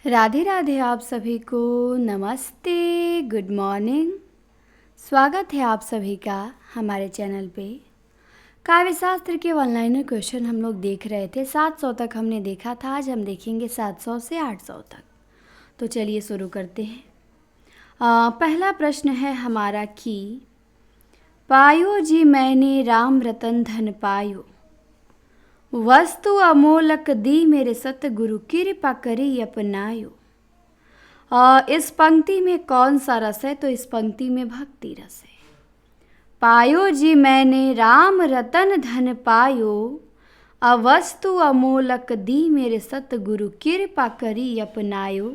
राधे राधे। आप सभी को नमस्ते, गुड मॉर्निंग। स्वागत है आप सभी का हमारे चैनल पे। काव्य शास्त्र के ऑनलाइन क्वेश्चन हम लोग देख रहे थे। 700 तक हमने देखा था, आज हम देखेंगे 700 से 800 तक। तो चलिए शुरू करते हैं। पहला प्रश्न है हमारा कि पायो जी मैंने राम रतन धन पायो, वस्तु अमोलक दी मेरे सतगुरु, कृपा करी अपनायो। इस पंक्ति में कौन सा रस है? तो इस पंक्ति में भक्ति रस है। पायो जी मैंने राम रतन धन पायो, अवस्तु अमोलक दी मेरे सतगुरु, कृपा करी अपनायो।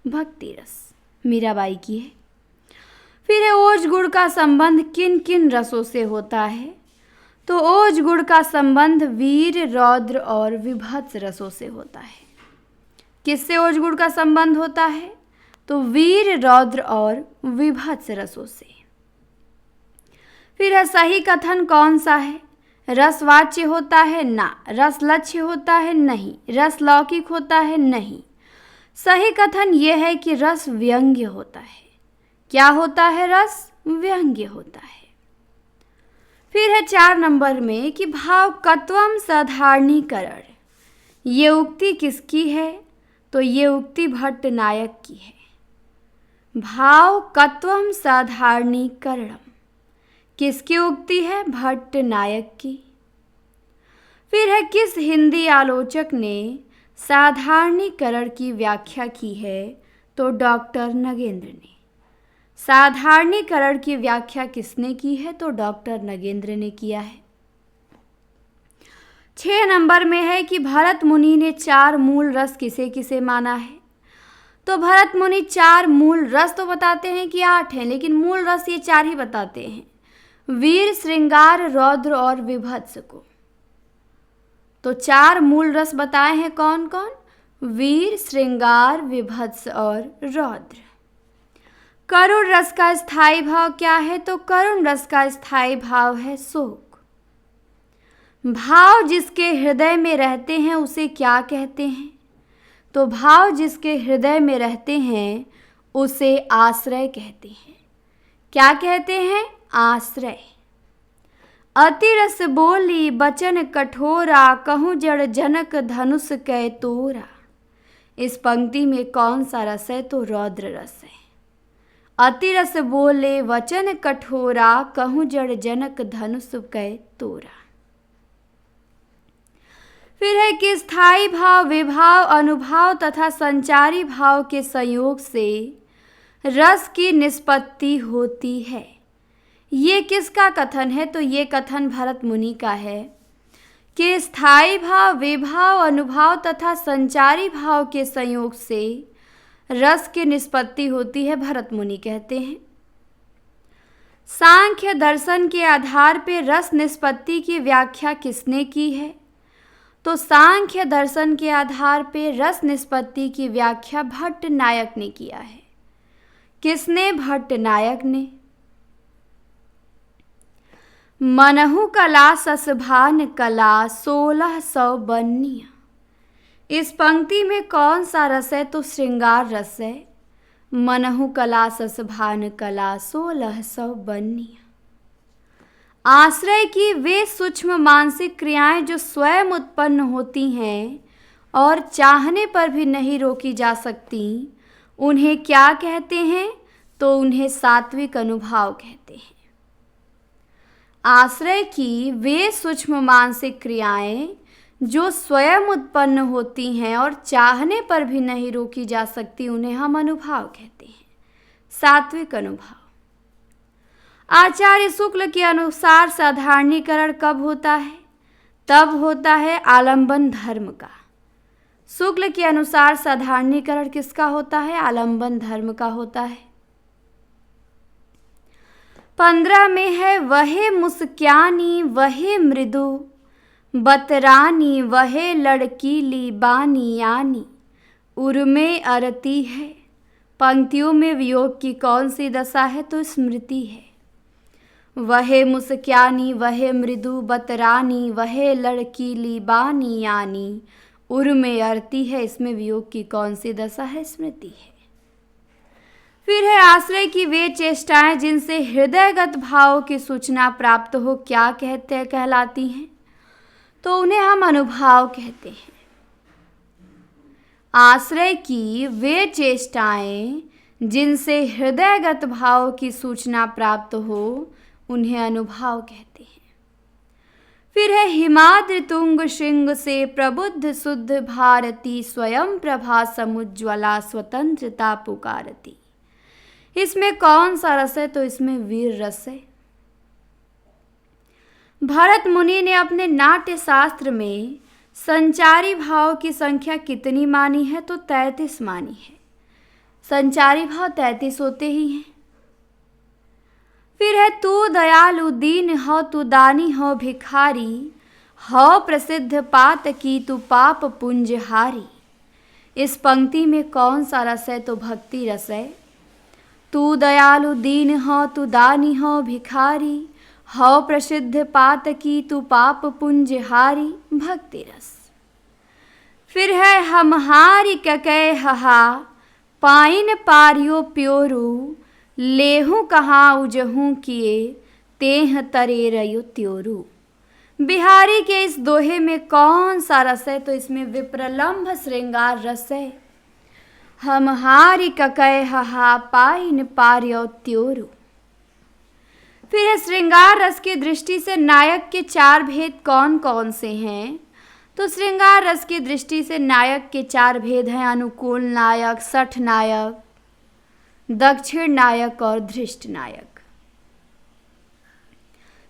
भक्ति रस मीराबाई की है। फिर है ओज गुड़ का संबंध किन किन रसों से होता है? तो ओज गुड़ का संबंध वीर, रौद्र और विभत्स रसों से होता है। किससे ओज गुड़ का संबंध होता है? तो वीर, रौद्र और विभत्स रसों से। फिर है सही कथन कौन सा है? रसवाच्य होता है? ना। रस लक्ष्य होता है? नहीं। रस लौकिक होता है? नहीं। सही कथन यह है कि रस व्यंग्य होता है। क्या होता है? रस व्यंग्य होता है। फिर है 4 नंबर में कि भावकत्वम साधारणीकरण, ये उक्ति किसकी है? तो ये उक्ति भट्टनायक की है। भावकत्वम साधारणीकरणम किसकी उक्ति है? भट्टनायक की। फिर है किस हिंदी आलोचक ने साधारणीकरण की व्याख्या की है? तो डॉक्टर नगेंद्र ने। साधारणीकरण की व्याख्या किसने की है? तो डॉक्टर नगेंद्र ने किया है। 6 नंबर में है कि भरत मुनि ने 4 मूल रस किसे किसे माना है? तो भरत मुनि 4 मूल रस तो बताते हैं कि 8 हैं, लेकिन मूल रस ये 4 ही बताते हैं, वीर, श्रृंगार, रौद्र और विभत्स को। तो 4 मूल रस बताए हैं कौन कौन? वीर, श्रृंगार, विभत्स और रौद्र। करुण रस का स्थायी भाव क्या है? तो करुण रस का स्थायी भाव है शोक। भाव जिसके हृदय में रहते हैं उसे क्या कहते हैं? तो भाव जिसके हृदय में रहते हैं उसे आश्रय कहते हैं। क्या कहते हैं? आश्रय। अति रस बोली बचन कठोरा, कहूँ जड़ जनक धनुष कै तोरा। इस पंक्ति में कौन सा रस है? तो रौद्र रस है। अति रस बोले वचन कठोरा, कहूँ जड़ जनक धनुष कै तोरा। फिर है कि स्थायी भाव, विभाव, अनुभाव तथा संचारी भाव के संयोग से रस की निष्पत्ति होती है। ये किसका कथन है? तो ये कथन भरत मुनि का है कि स्थायी भाव, विभाव, अनुभाव तथा संचारी भाव के संयोग से रस की निष्पत्ति होती है, भरत मुनि कहते हैं। सांख्य दर्शन के आधार पर रस निष्पत्ति की व्याख्या किसने की है? तो सांख्य दर्शन के आधार पर रस निष्पत्ति की व्याख्या भट्टनायक ने किया है। किसने? भट्टनायक ने। मनहु कला ससभान कला, 1600 बन्निया। इस पंक्ति में कौन सा रस है? तो श्रृंगार रस है। मनहु कला ससभान कला, 1600 बन्निया। आश्रय की वे सूक्ष्म मानसिक क्रियाएं जो स्वयं उत्पन्न होती हैं और चाहने पर भी नहीं रोकी जा सकती, उन्हें क्या कहते हैं? तो उन्हें सात्विक अनुभाव कहते हैं। आश्रय की वे सूक्ष्म मानसिक क्रियाएं जो स्वयं उत्पन्न होती हैं और चाहने पर भी नहीं रोकी जा सकती, उन्हें हम अनुभाव कहते हैं, सात्विक अनुभाव। आचार्य शुक्ल के अनुसार साधारणीकरण कब होता है? तब होता है आलंबन धर्म का। शुक्ल के अनुसार साधारणीकरण किसका होता है? आलंबन धर्म का होता है। 15 में है वहे मुस्क्यानी वहे मृदु, बतरानी वहे लड़कीली बानी यानी, उर्मे अरती है। पंक्तियों में वियोग की कौन सी दशा है? तो स्मृति है। वहे मुस्क्यानी वहे मृदु, बतरानी वहे लड़कीली बानी यानी, उर में अरती है, इसमें वियोग की कौन सी दशा है? स्मृति है। फिर है आश्रय की वे चेष्टाएं जिनसे हृदयगत भाव की सूचना प्राप्त हो, क्या कहलाती हैं? तो उन्हें हम अनुभाव कहते हैं। आश्रय की वे चेष्टाएं जिनसे हृदयगत भाव की सूचना प्राप्त हो, उन्हें अनुभाव कहते हैं। फिर है हिमाद्रि तुंग श्रृंग से प्रबुद्ध शुद्ध भारती, स्वयं प्रभा समुज्ज्वला स्वतंत्रता पुकारती। इसमें कौन सा रस है? तो इसमें वीर रस है। भरत मुनि ने अपने नाट्य शास्त्र में संचारी भाव की संख्या कितनी मानी है? तो 33 मानी है। संचारी भाव 33 होते ही हैं। फिर है तू दयालु दीन हो, तू दानी हो भिखारी, हो प्रसिद्ध पात की तू पाप पुंजहारी। इस पंक्ति में कौन सा रस है? तो भक्ति रस है। तू दयालु दीन हो, तू दानी हो भिखारी, हो प्रसिद्ध पात की तू पाप पुंजहारी, भक्ति रस। फिर है हमहारी ककै हहा, पाइन पारियो प्योरू, लेहूं कहाँ उजहूं किए, तेह तरे रयो त्योरू। बिहारी के इस दोहे में कौन सा रस है? तो इसमें विप्रलंभ श्रृंगार रस है। हमहारी ककै हहा, पाइन पारियो त्योरू। फिर है श्रृंगार रस की दृष्टि से नायक के 4 भेद कौन कौन से हैं? तो श्रृंगार रस की दृष्टि से नायक के 4 भेद हैं, अनुकूल नायक, सठ नायक, दक्षिण नायक और धृष्ट नायक।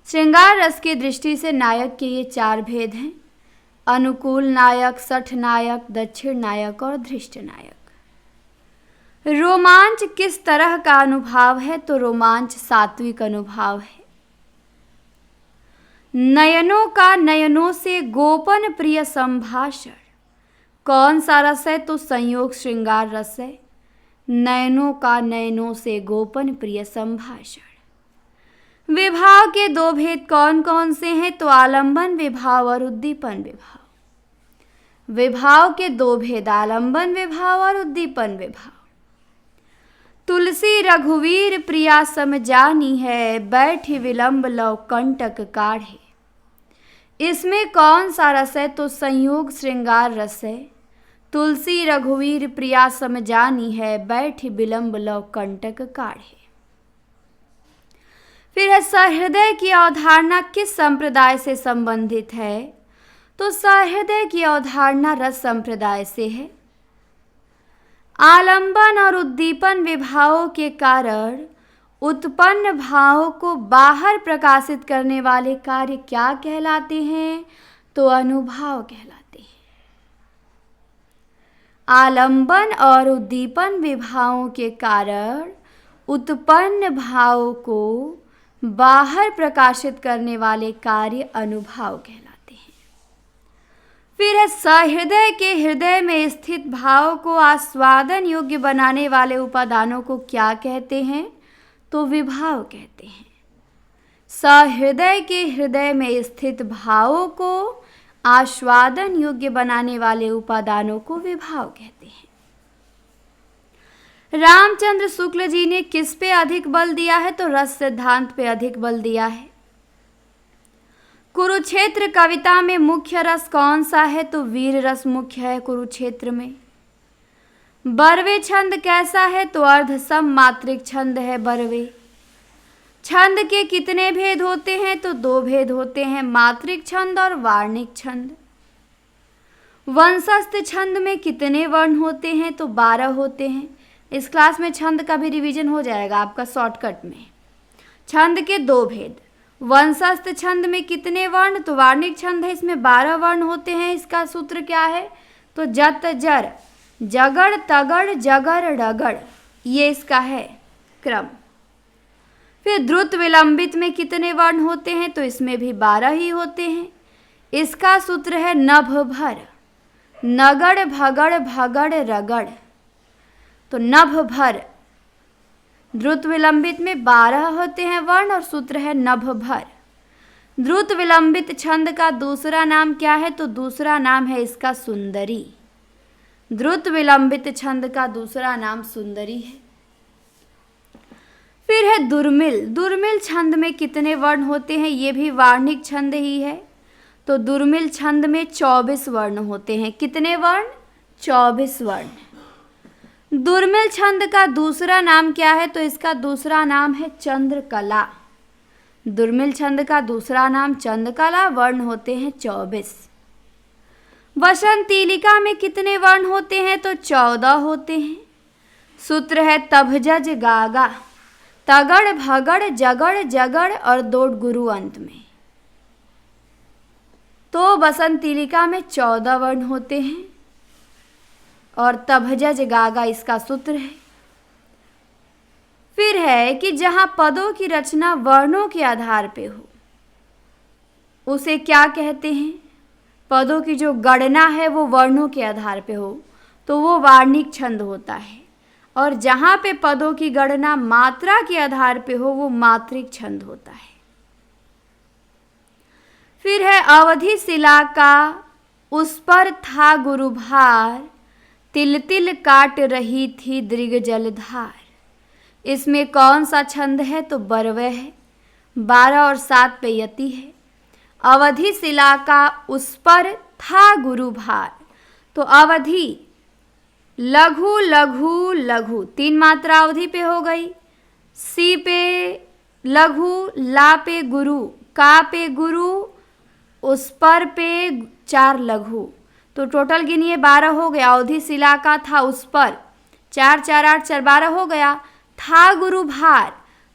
श्रृंगार रस की दृष्टि से नायक के ये 4 भेद हैं, अनुकूल नायक, सठ नायक, दक्षिण नायक और धृष्ट नायक। रोमांच किस तरह का अनुभाव है? तो रोमांच सात्विक अनुभाव है। नयनों का नयनों से गोपन प्रिय संभाषण, कौन सा रस है? तो संयोग श्रृंगार रस है। नयनों का नयनों से गोपन प्रिय संभाषण। विभाव के 2 भेद कौन कौन से हैं? तो आलंबन विभाव और उद्दीपन विभाव। विभाव के 2 भेद, आलंबन विभाव और उद्दीपन विभाव। तुलसी रघुवीर प्रिया समझानी है, बैठी विलंब लव कंटक काढ़े। इसमें कौन सा रस है? तो संयोग श्रृंगार रस है। तुलसी रघुवीर प्रिया समझानी है, बैठी विलंब लव कंटक काढ़े। फिर है सहृदय की अवधारणा किस संप्रदाय से संबंधित है? तो सहृदय की अवधारणा रस संप्रदाय से है। आलंबन और उद्दीपन विभावों के कारण उत्पन्न भावों को बाहर प्रकाशित करने वाले कार्य क्या कहलाते हैं? तो अनुभाव कहलाते हैं। आलंबन और उद्दीपन विभावों के कारण उत्पन्न भावों को बाहर प्रकाशित करने वाले कार्य अनुभाव कहलाते हैं। फिर है सहृदय के हृदय में स्थित भाव को आस्वादन योग्य बनाने वाले उपादानों को क्या कहते हैं? तो विभाव कहते हैं। सहृदय के हृदय में स्थित भावों को आस्वादन योग्य बनाने वाले उपादानों को विभाव कहते हैं। रामचंद्र शुक्ल जी ने किस पे अधिक बल दिया है? तो रस सिद्धांत पे अधिक बल दिया है। कुरुक्षेत्र कविता में मुख्य रस कौन सा है? तो वीर रस मुख्य है कुरुक्षेत्र में। बरवे छंद कैसा है? तो अर्ध सम मात्रिक छंद है बरवे। छंद के कितने भेद होते हैं? तो 2 भेद होते हैं, मात्रिक छंद और वार्णिक छंद। वंशस्थ छंद में कितने वर्ण होते हैं? तो 12 होते हैं। इस क्लास में छंद का भी रिवीजन हो जाएगा आपका शॉर्टकट में। छंद के 2 भेद, वंशस्थ छंद में कितने वर्ण? तो वार्णिक छंद है, इसमें 12 वर्ण होते हैं। इसका सूत्र क्या है? तो जत जर जगड़ तगड़ जगर रगड़, ये इसका है क्रम। फिर द्रुत विलंबित में कितने वर्ण होते हैं? तो इसमें भी 12 ही होते हैं। इसका सूत्र है नभ भर, नगड़ भगड़ भगड़ रगड़। तो नभ भर द्रुत विलंबित में 12 होते हैं वर्ण और सूत्र है नभ भर। द्रुत विलंबित छंद का दूसरा नाम क्या है? तो दूसरा नाम है इसका सुंदरी। द्रुत विलंबित छंद का दूसरा नाम सुंदरी है। फिर है दुर्मिल। दुर्मिल छंद में कितने वर्ण होते हैं? ये भी वार्णिक छंद ही है। तो दुर्मिल छंद में 24 वर्ण होते हैं। कितने वर्ण? 24 वर्ण। दुर्मिल छंद का दूसरा नाम क्या है? तो इसका दूसरा नाम है चंद्रकला। दुर्मिल छंद का दूसरा नाम चंद्रकला। वर्ण होते हैं 24। वसंतीलिका में कितने वर्ण होते हैं? तो 14 होते हैं। सूत्र है तभजज गागा, तगड़ भगड़ जगड़ जगड़ और दोड गुरु अंत में। तो वसंतीलिका में 14 वर्ण होते हैं और तभजज गागा इसका सूत्र है। फिर है कि जहां पदों की रचना वर्णों के आधार पे हो उसे क्या कहते हैं? पदों की जो गणना है वो वर्णों के आधार पे हो तो वो वार्णिक छंद होता है, और जहां पे पदों की गणना मात्रा के आधार पे हो वो मात्रिक छंद होता है। फिर है अवधि शिला का उस पर था गुरुभार, तिल तिल काट रही थी दृग जलधार। इसमें कौन सा छंद है? तो बरवे है। 12 और 7 पे यति है। अवधि शिला का उस पर था गुरुभार, तो अवधि लघु लघु लघु 3 मात्रा अवधि पे हो गई। सी पे लघु, ला पे गुरु, का पे गुरु, उस पर पे 4 लघु, तो टोटल गिनिए 12 हो गया। अवधि शिला का था उस पर 4 4 8 4 12 हो गया। था गुरु भार,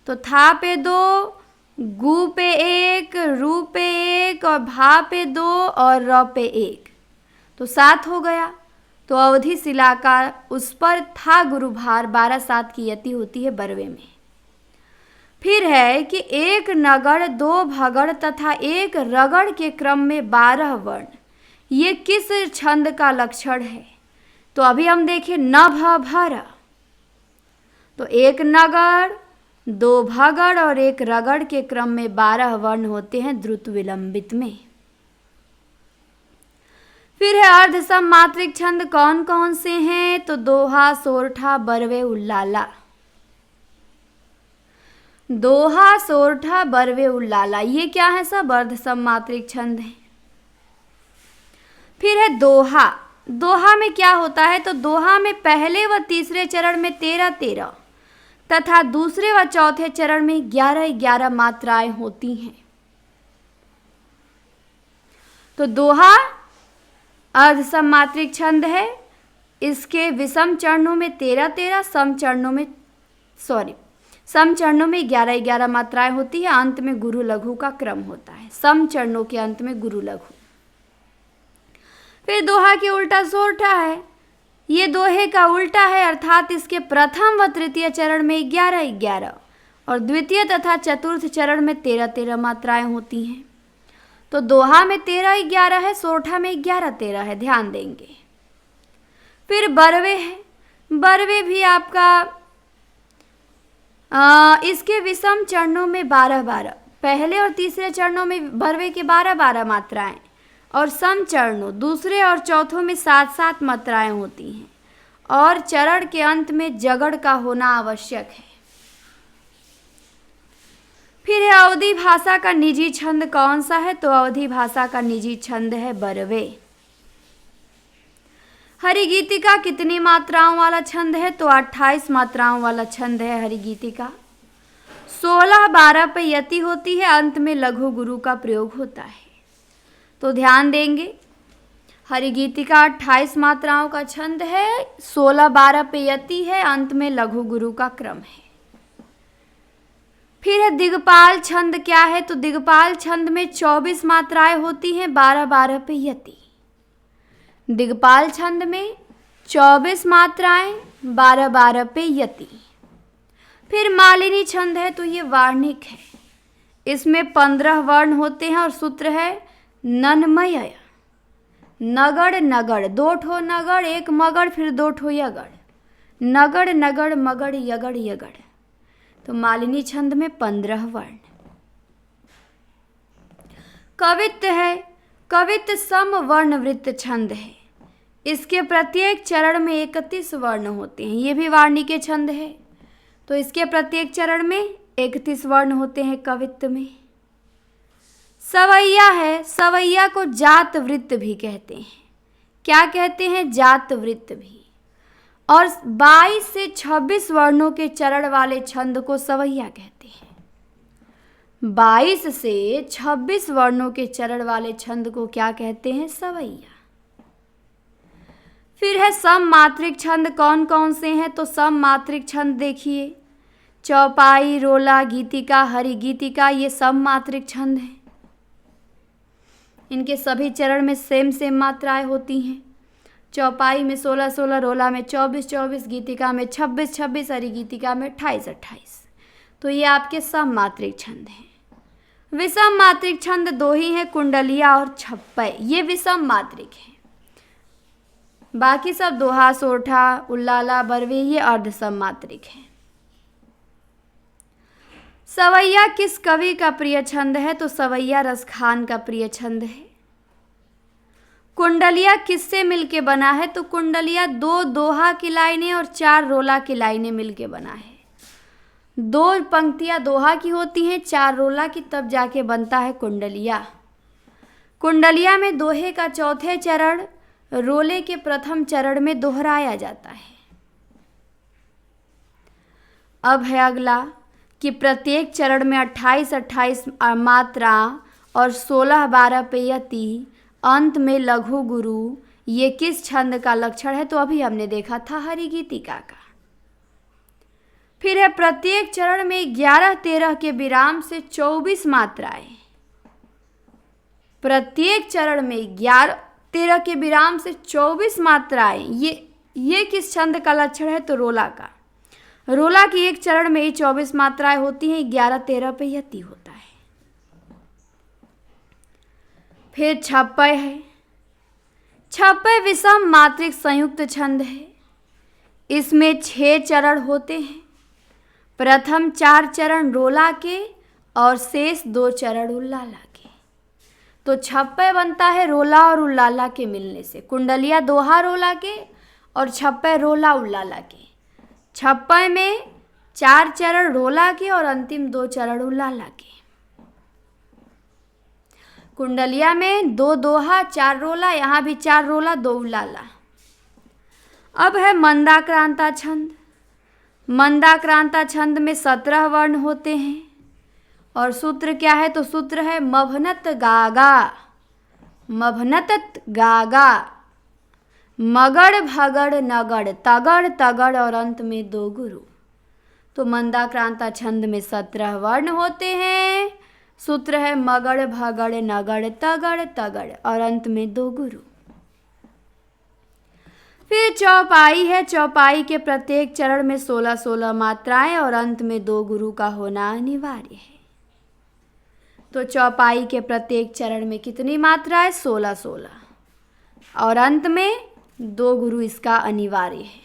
तो था पे 2, गु पे 1, रू पे 1 और भा पे 2 और र पे 1, तो 7 हो गया। तो अवधि शिला का उस पर था गुरुभार 12 7 की यति होती है बरवे में। फिर है कि एक नगड़, 2 भगड़ तथा 1 रगड़ के क्रम में 12 वर्ण, ये किस छंद का लक्षण है? तो अभी हम देखें न भ भर, तो 1 नगड़, 2 भगड़ और 1 रगड़ के क्रम में 12 वर्ण होते हैं द्रुत विलंबित में। फिर है अर्धसम मात्रिक छंद कौन कौन से हैं? तो दोहा, सोरठा, बरवे, उल्लाला। दोहा, सोरठा, बरवे, उल्लाला ये क्या है? सब अर्धसम मात्रिक छंद है। फिर है दोहा। दोहा में क्या होता है? तो दोहा में पहले व तीसरे चरण में 13 13 तथा दूसरे व चौथे चरण में 11 11 मात्राएं होती हैं। तो दोहा अर्धसम मात्रिक छंद है। इसके विषम चरणों में 13 13, सम चरणों में 11 11 मात्राएं होती है। अंत में गुरु लघु का क्रम होता है। सम चरणों के अंत में गुरु लघु। फिर दोहा के उल्टा सोरठा है। ये दोहे का उल्टा है, अर्थात इसके प्रथम व तृतीय चरण में 11 11 और द्वितीय तथा चतुर्थ चरण में 13 13 मात्राएं होती हैं। तो दोहा में 13 11 है, सोरठा में 11 13 है, ध्यान देंगे। फिर बरवे है। बरवे भी आपका इसके विषम चरणों में 12 12, पहले और तीसरे चरणों में बरवे के 12 12 मात्राएं और सम चरणों दूसरे और चौथों में 7 7 मात्राएं होती हैं, और चरण के अंत में जगड़ का होना आवश्यक है। फिर है अवधि भाषा का निजी छंद कौन सा है? तो अवधि भाषा का निजी छंद है बरवे। हरिगीतिका कितनी मात्राओं वाला छंद है? तो 28 मात्राओं वाला छंद है हरिगीतिका। 16 12 पे यति होती है, अंत में लघु गुरु का प्रयोग होता है। तो ध्यान देंगे, हरिगीतिका 28 मात्राओं का छंद है, 16 12 पे यति है, अंत में लघु गुरु का क्रम है। फिर है दिगपाल छंद क्या है? तो दिगपाल छंद में 24 मात्राएं होती हैं, 12 12 पे यति। दिगपाल छंद में 24 मात्राएं, 12 12 पे यति। फिर मालिनी छंद है, तो ये वार्णिक है। इसमें 15 वर्ण होते हैं और सूत्र है नन्मय। नगड़ नगड़, 2 ठो नगड़, 1 मगड़, फिर 2 ठो यगड़। नगड़ नगड़ मगड़ यगड़ यगड़। तो मालिनी छंद में 15 वर्ण। कवित्त है, कवित्त सम वर्ण वृत्त छंद है। इसके प्रत्येक चरण में 31 वर्ण होते हैं। ये भी वार्णिक छंद है, तो इसके प्रत्येक चरण में 31 वर्ण होते हैं कवित्त में। सवैया है, सवैया को जात वृत्त भी कहते हैं। क्या कहते हैं? जात वृत्त भी। और 22 से 26 वर्णों के चरण वाले छंद को सवैया कहते हैं। 22 से 26 वर्णों के चरण वाले छंद को क्या कहते हैं? सवैया। फिर है सममात्रिक छंद। कौन कौन से हैं? तो सममात्रिक छंद देखिए, चौपाई, रोला, गीतिका, हरिगीतिका, ये सममात्रिक छंद हैं। इनके सभी चरण में सेम मात्राएं होती हैं। चौपाई में 16-16, रोला में 24-24, गीतिका में 26-26, हरिगीतिका में 28-28। तो ये आपके सममात्रिक छंद हैं। विषम मात्रिक छंद 2 ही हैं, कुंडलिया और छप्पय। ये विषम मात्रिक हैं। बाकी सब दोहा, सोठा, उल्लाला, बरवे ये अर्ध सममात्रिक हैं। सवैया किस कवि का प्रिय छंद है? तो सवैया रसखान का प्रिय छंद है। कुंडलिया किससे मिलके बना है? तो कुंडलिया 2 दोहा की लाइनें और 4 रोला की लाइनें मिलके बना है। 2 पंक्तियां दोहा की होती हैं, 4 रोला की, तब जाके बनता है कुंडलिया। कुंडलिया में दोहे का चौथे चरण रोले के प्रथम चरण में दोहराया जाता है। अब है अगला कि प्रत्येक चरण में 28-28 मात्रा और 16-12 पेयति, अंत में लघु गुरु, ये किस छंद का लक्षण है? तो अभी हमने देखा था हरिगीतिका का। फिर है प्रत्येक चरण में 11-13 के विराम से 24 मात्राएं। प्रत्येक चरण में 11-13 के विराम से 24 मात्राएं, ये किस छंद का लक्षण है? तो रोला का। रोला की एक चरण में ही 24 मात्राएं होती हैं, 11-13 पे यति होता है। फिर छप्पय है। छप्पय विषम मात्रिक संयुक्त छंद है। इसमें 6 चरण होते हैं। प्रथम 4 चरण रोला के और शेष 2 चरण उल्लाला के। तो छप्पय बनता है रोला और उल्लाला के मिलने से। कुंडलिया दोहा रोला के और छप्पय रोला उल्लाला के। छप्पय में 4 चरण रोला के और अंतिम 2 चरण उल्लाला के। कुंडलिया में 2 दोहा, 4 रोला, यहाँ भी 4 रोला, 2 उल्लाला। अब है मंदाक्रांता छंद। मंदाक्रांता छंद में 17 वर्ण होते हैं और सूत्र क्या है? तो सूत्र है मभनत गागा, मभनत गागा, मगड़ भगड़ नगड़, तगड़ तगड़ और अंत में 2 गुरु। तो मंदाक्रांता छंद में 17 वर्ण होते हैं। सूत्र है मगड़ भगड़ नगड़, तगड़ तगड़ और अंत में 2 गुरु। फिर चौपाई है। चौपाई के प्रत्येक चरण में 16-16 मात्राएं और अंत में 2 गुरु का होना अनिवार्य है। तो चौपाई के प्रत्येक चरण में कितनी मात्राएं? 16-16 और अंत में 2 गुरु इसका अनिवार्य है।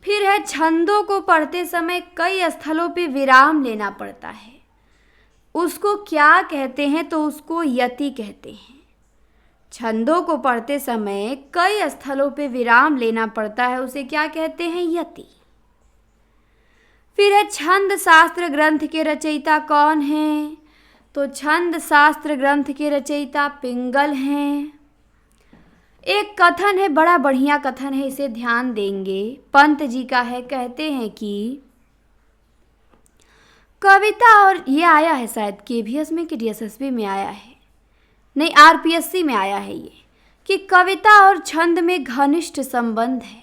फिर है छंदों को पढ़ते समय कई स्थलों पे विराम लेना पड़ता है। उसको क्या कहते हैं? तो उसको यति कहते हैं। छंदों को पढ़ते समय कई स्थलों पे विराम लेना पड़ता है, उसे क्या कहते हैं? यति। फिर है छंद शास्त्र ग्रंथ के रचयिता कौन हैं? तो छंद शास्त्र ग्रंथ के रचयिता पिंगल हैं। एक कथन है, बड़ा बढ़िया कथन है, इसे ध्यान देंगे। पंत जी का है। कहते हैं कि कविता, और ये आया है शायद KVS में कि DSSB में आया है, नहीं RPSC में आया है ये, कि कविता और छंद में घनिष्ठ संबंध है।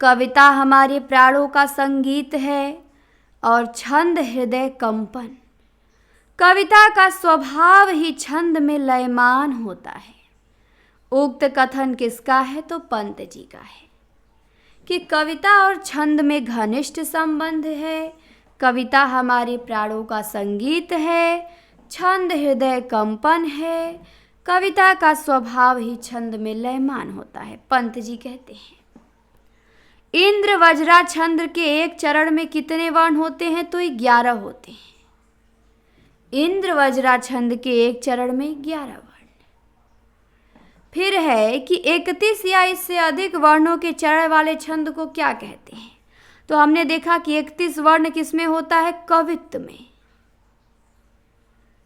कविता हमारे प्राणों का संगीत है और छंद हृदय कंपन। कविता का स्वभाव ही छंद में लयमान होता है। उक्त कथन किसका है? तो पंत जी का है कि कविता और छंद में घनिष्ठ संबंध है। कविता हमारे प्राणों का संगीत है, छंद हृदय कंपन है। कविता का स्वभाव ही छंद में लयमान होता है, पंत जी कहते हैं। इंद्र वज्रा छंद के एक चरण में कितने वर्ण होते हैं? तो 11 होते हैं। इंद्र वज्रा छंद के एक चरण में 11 वर्ण। फिर है कि 31 या इससे अधिक वर्णों के चरण वाले छंद को क्या कहते हैं? तो हमने देखा कि 31 वर्ण किसमें होता है? कवित्त में।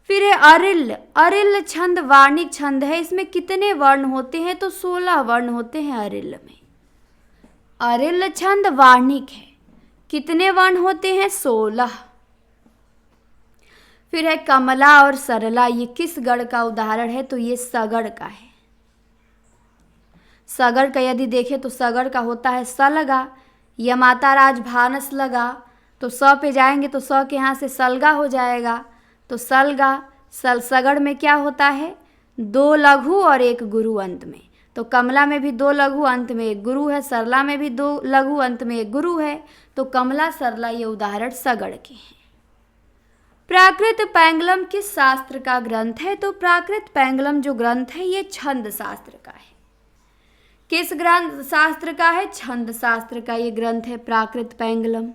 फिर है अरिल। अरिल छंद वार्णिक छंद है। इसमें कितने वर्ण होते हैं? तो 16 वर्ण होते हैं अरिल में। अरिल छंद वार्णिक है। कितने वर्ण होते हैं? 16। फिर है कमला और सरला। ये किस गढ़ का उदाहरण है? तो ये सगड़ का है। सगड़ का यदि देखें तो सगड़ का होता है स लगा, या माता राज भानस लगा, तो स पे जाएंगे तो स के यहाँ से सलगा हो जाएगा, तो सलगा। सगड़ में क्या होता है? 2 लघु और 1 गुरु अंत में। तो कमला में भी 2 लघु अंत में 1 गुरु है, सरला में भी 2 लघु अंत में 1 गुरु है। तो कमला सरला ये उदाहरण सगड़ के हैं। प्राकृत पैंगलम किस शास्त्र का ग्रंथ है? तो प्राकृत पैंगलम जो ग्रंथ है ये छंद शास्त्र का है। किस ग्रंथ शास्त्र का है? छंद शास्त्र का ये ग्रंथ है प्राकृत पैंगलम।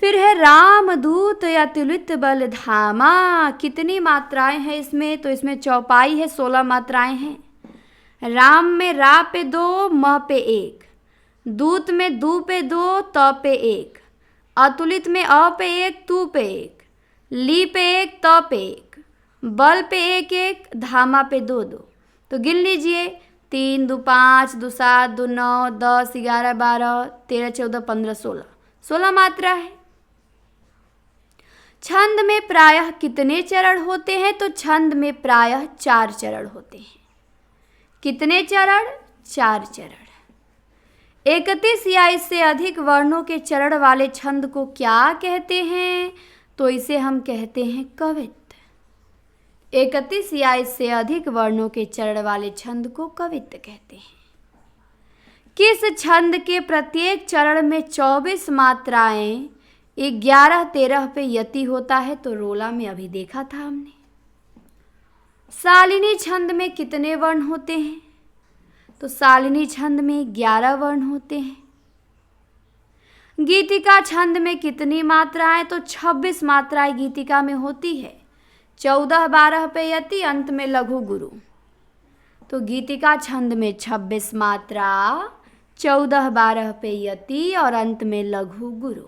फिर है रामदूत अतुलित बल धामा। कितनी मात्राएं हैं इसमें? तो इसमें चौपाई है, 16 मात्राएं हैं। राम में रा पे 2, म पे 1, दूत में दू पे 2, त पे 1, अतुलित में अ पे 1, तू पे 1, ली पे 1, त पे 1, बल पे 1 1, धामा पे 2 2। तो गिन लीजिए, 3 2 5 2 7 2 9 10 11 12 13 14 15 16, 16 मात्रा है। छंद में प्रायः कितने चरण होते हैं? तो छंद में प्रायः 4 चरण होते हैं। कितने चरण? 4 चरण। 31 या इससे अधिक वर्णों के चरण वाले छंद को क्या कहते हैं? तो इसे हम कहते हैं कवित्त। 31 या इससे अधिक वर्णों के चरण वाले छंद को कवित्त कहते हैं। किस छंद के प्रत्येक चरण में 24 मात्राएं 11 13 पे यति होता है? तो रोला में अभी देखा था हमने। शालिनी छंद में कितने वर्ण होते हैं? तो शालिनी छंद में 11 वर्ण होते हैं। गीतिका छंद में कितनी मात्राएं? तो 26 मात्राएं गीतिका में होती है। 14 12 पे यति, अंत में लघु गुरु। तो गीतिका छंद में 26 मात्रा, 14 12 पे यति और अंत में लघु गुरु।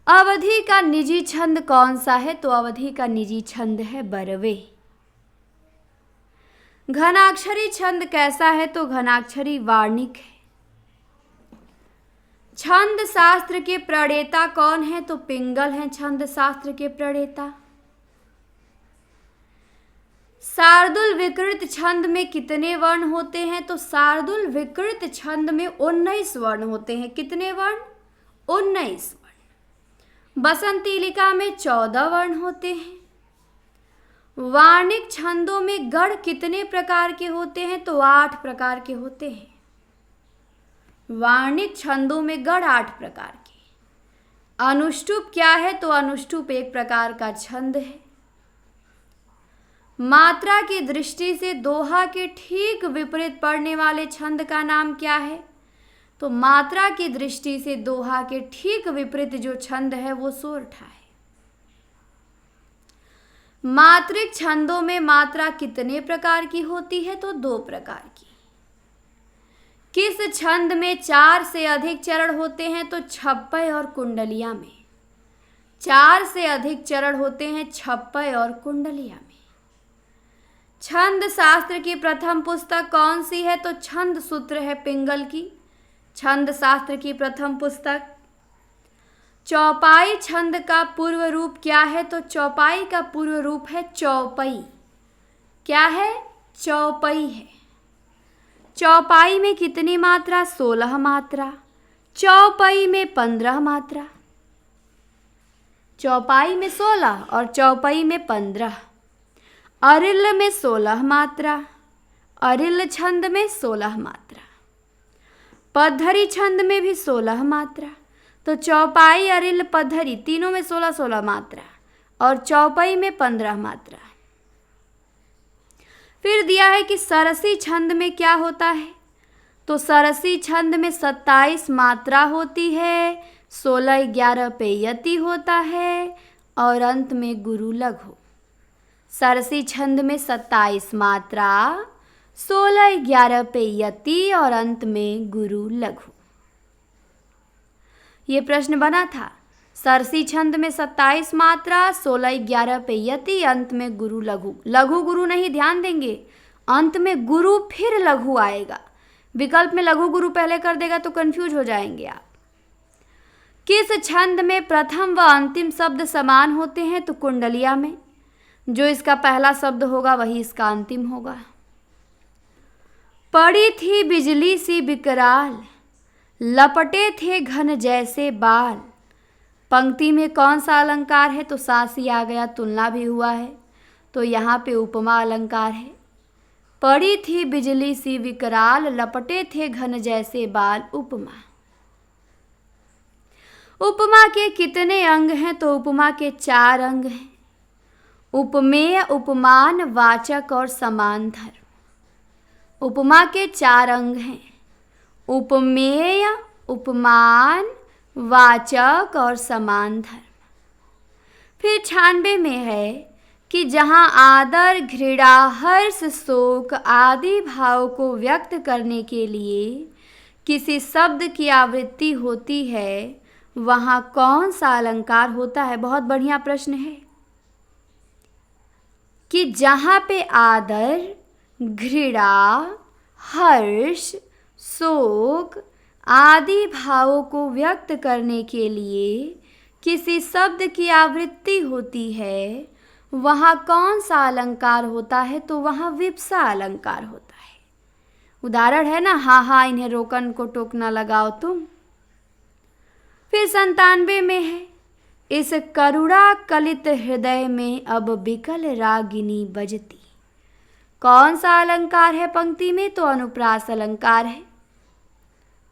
अवधि का निजी छंद कौन सा है? तो अवधि का निजी छंद है बरवे। घनाक्षरी छंद कैसा है? तो घनाक्षरी वार्णिक है। छंद शास्त्र के प्रणेता कौन है? तो पिंगल हैं छंद शास्त्र के प्रणेता। शार्दुल विकृत छंद में कितने वर्ण होते हैं? तो शार्दुल विकृत छंद में 19 वर्ण होते हैं। कितने वर्ण? 19 वर्ण। बसंतीलिका में 14 वर्ण होते हैं। वार्णिक छंदों में गढ़ कितने प्रकार के होते हैं? तो 8 प्रकार के होते हैं। वार्णिक छंदों में गढ़ 8 प्रकार के। अनुष्टुप क्या है? तो अनुष्टुप एक प्रकार का छंद है। मात्रा की दृष्टि से दोहा के ठीक विपरीत पड़ने वाले छंद का नाम क्या है? तो मात्रा की दृष्टि से दोहा के ठीक विपरीत जो छंद है वो सोरठा है। मात्रिक छंदों में मात्रा कितने प्रकार की होती है? तो 2 प्रकार की। किस छंद में 4 से अधिक चरण होते हैं? तो छप्पय और कुंडलिया में। 4 से अधिक चरण होते हैं छप्पय और कुंडलिया में। छंद शास्त्र की प्रथम पुस्तक कौन सी है? तो छंद सूत्र है पिंगल की। छंद शास्त्र की प्रथम पुस्तक। चौपाई छंद का पूर्व रूप क्या है? तो चौपाई का पूर्व रूप है चौपई। क्या है? चौपई है। चौपाई में कितनी मात्रा? 16 मात्रा। चौपई में 15 मात्रा। चौपाई में 16 और चौपई में 15। अरिल में 16 मात्रा। अरिल छंद में 16 मात्रा। पद्धरी छंद में भी 16 मात्रा। तो चौपाई, अरिल, पद्धरी तीनों में 16 16 मात्रा और चौपाई में 15 मात्रा। फिर दिया है कि सरसी छंद में क्या होता है? तो सरसी छंद में 27 मात्रा होती है। 16 11 पे यति होता है और अंत में गुरु लघु। सरसी छंद में 27 मात्रा, 16 11 पे यति और अंत में गुरु लघु। ये प्रश्न बना था। सरसी छंद में 27 मात्रा, 16 11 पे यति, अंत में गुरु लघु। लघु गुरु नहीं, ध्यान देंगे, अंत में गुरु फिर लघु आएगा। विकल्प में लघु गुरु पहले कर देगा तो कंफ्यूज हो जाएंगे आप। किस छंद में प्रथम व अंतिम शब्द समान होते हैं? तो कुंडलिया में। जो इसका पहला शब्द होगा वही इसका अंतिम होगा। पड़ी थी बिजली सी विकराल, लपटे थे घन जैसे बाल। पंक्ति में कौन सा अलंकार है? तो सासी आ गया, तुलना भी हुआ है, तो यहाँ पे उपमा अलंकार है। पड़ी थी बिजली सी विकराल, लपटे थे घन जैसे बाल, उपमा। उपमा के कितने अंग हैं? तो उपमा के 4 अंग हैं। उपमेय, उपमान, वाचक और समान धर्म। उपमा के 4 अंग हैं। उपमेय, उपमान, वाचक और समान धर्म। फिर 96 में है कि जहाँ आदर, घृणा, हर्ष, शोक आदि भाव को व्यक्त करने के लिए किसी शब्द की आवृत्ति होती है, वहाँ कौन सा अलंकार होता है? बहुत बढ़िया प्रश्न है कि जहाँ पे आदर, घृणा, हर्ष, शोक आदि भावों को व्यक्त करने के लिए किसी शब्द की आवृत्ति होती है, वहाँ कौन सा अलंकार होता है? तो वहाँ विप्सा अलंकार होता है। उदाहरण है ना, हाँ हाँ इन्हें रोकन को टोकना लगाओ तुम। फिर 97 में है, इस करुणा कलित हृदय में अब बिकल रागिनी बजती। कौन सा अलंकार है पंक्ति में? तो अनुप्रास अलंकार है,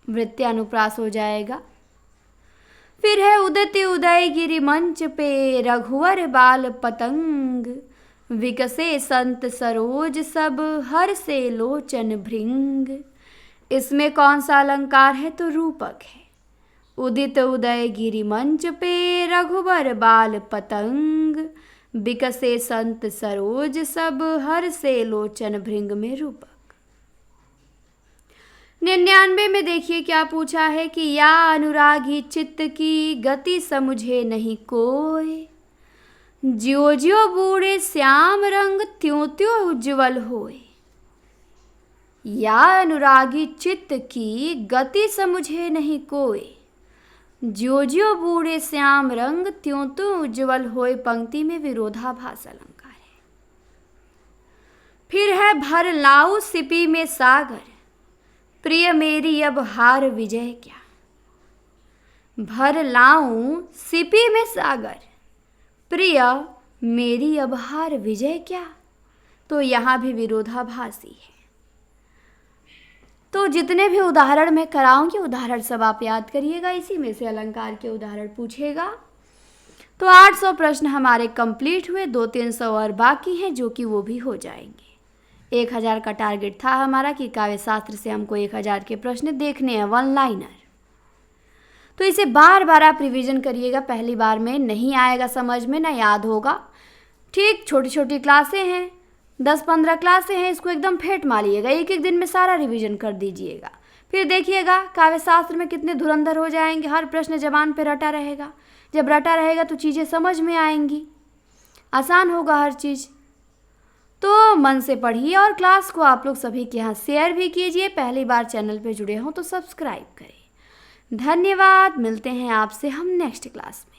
वृत्ति अनुप्रास हो जाएगा। फिर है उदति उदयगिरि मंच पे, रघुवर बाल पतंग। विकसे संत सरोज सब, हर से लोचन भृंग। इसमें कौन सा अलंकार है? तो रूपक है। उदित उदयगिरि मंच पे, रघुवर बाल पतंग। विकसे संत सरोज सब, हर से लोचन भृंग में रूपक। 99 में देखिए क्या पूछा है कि या अनुरागी चित्त की गति समुझे नहीं कोय। ज्यो ज्यो बूढ़े श्याम रंग, त्यों त्यों उज्ज्वल होय। या अनुरागी चित्त की गति समुझे नहीं कोय, ज्यो ज्यो बूढ़े श्याम रंग, त्यों त्यों उज्ज्वल होय। पंक्ति में विरोधाभास अलंकार है। फिर है भर लाऊं सिपी में सागर, प्रिय मेरी अब हार विजय क्या। भर लाऊं सिपी में सागर, प्रिय मेरी अब हार विजय क्या। तो यहाँ भी विरोधाभासी है। तो जितने भी उदाहरण मैं कराऊंगी, उदाहरण सब आप याद करिएगा, इसी में से अलंकार के उदाहरण पूछेगा। तो 800 प्रश्न हमारे कंप्लीट हुए, 200-300 और बाकी हैं जो कि वो भी हो जाएंगे। 1000 का टारगेट था हमारा कि काव्य शास्त्र से हमको 1000 के प्रश्न देखने हैं, 1 लाइनर। तो इसे बार बार आप रिवीजन करिएगा, पहली बार में नहीं आएगा समझ में, ना याद होगा। ठीक, छोटी छोटी क्लासें हैं, 10-15 क्लासें हैं, इसको एकदम फेंट मारिएगा, एक एक दिन में सारा रिवीजन कर दीजिएगा। फिर देखिएगा काव्य शास्त्र में कितने धुरंधर हो जाएंगे, हर प्रश्न जबान पे रटा रहेगा। जब रटा रहेगा तो चीज़ें समझ में आएंगी, आसान होगा हर चीज़। तो मन से पढ़िए और क्लास को आप लोग सभी के यहाँ शेयर भी कीजिए। पहली बार चैनल पे जुड़े हों तो सब्सक्राइब करें। धन्यवाद, मिलते हैं आपसे हम नेक्स्ट क्लास में।